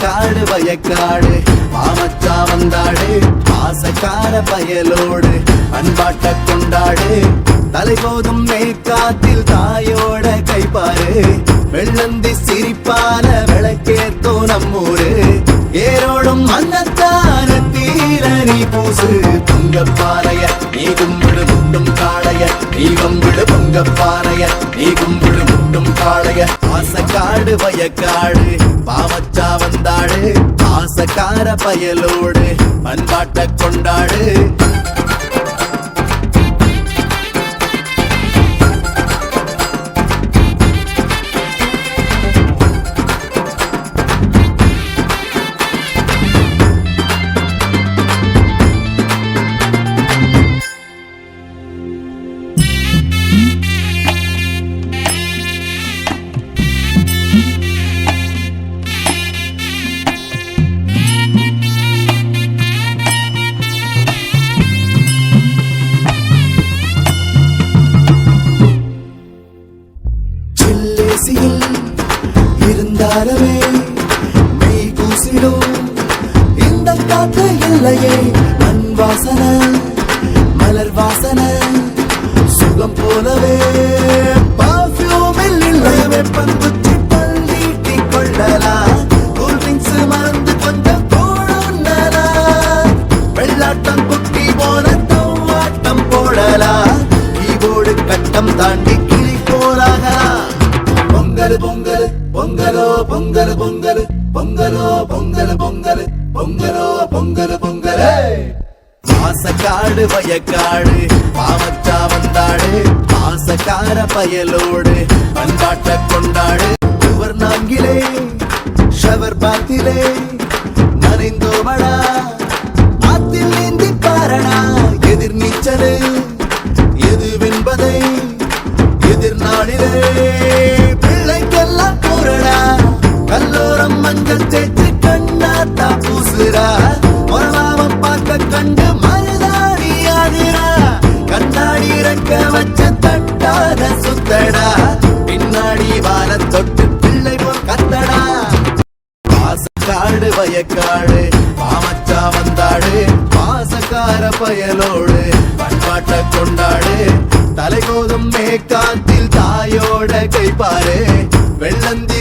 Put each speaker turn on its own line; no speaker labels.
பாசக்காடு வயக்காடு மாமச்சா வந்தாடு பாசக்கார பயலோடு அன்பாட்ட கொண்டாடு தலைபோதும் மேற்காத்தில் தாயோட கைப்பாரு வெள்ளந்தி சிரிப்பால விளக்கேத்தோ நம்மூரு ஏரோடும் மன்னத்தான தீர நீ பூசு பொங்கப்பானைய நீ கும்பிடு முட்டும் காளைய நீ கும்பிடு பொங்கப்பானைய நீ கும்பிடு முட்டும் காளைய பாசக்காடு வயக்காடு பாவச்சா வந்தாடு பாசக்கார பயலோடு பண்பாட்ட கொண்டாடு இருந்தாரவே மெய் கூசிடும் இந்த காற்று இல்லையே மண் வாசனை மலர் வாசனை சுகம் போலவே பர்ஃபியூமில் இல்லவே பந்துச்சி பள்ளீட்டி கொள்ளலாம் கூல் ட்ரிங்க்ஸ் மறந்து கொஞ்சம் போடலா வெள்ளாட்டம் குட்டி போன தவ்வாட்டம் போடலாம் கீபோர்டு கட்டம் தாண்டி கிளி போலாகலாம் பொங்கல் பொங்கல் பொங்கலோ பொங்கல் பொங்கல் பொங்கலோ பொங்கல் பொங்கல் பொங்கலோ பொங்கல் பொங்கல் பாசக்காடு வயக்காடு பாவச்சா வந்தாடு பாசக்கார பயலோடு பண்பாட்ட கொண்டாடு சுவர் நான்கிலே ஷவர் பாத்திலே நனைந்தோமடா ஆத்தில் நீந்தி பாரணா எதிர் நீச்சலே எதுவென்பதை எதிர்நாளிலே பிள்ளைக்கெல்லாம் கூறடா கல்லோரம் மஞ்சள் தேய்ச்சி கண்ணாத்தா பூசுறா மொரமாவ பார்க்க கண்டு மருதாடி ஆகிறா கண்ணாடி இறக்க வச்ச தட்டாத சுத்தடா பின்னாடி வார தொட்டு பிள்ளை போல் கத்தடா பாசக்காடு வயக்காடு பாமச்சா வந்தாடு பாசக்கார பயலோடு பண்பாட்ட கொண்டாடு தலைகோதும் மேற்காத்தில் தாயோட கைப்பாரு வெள்ளந்தி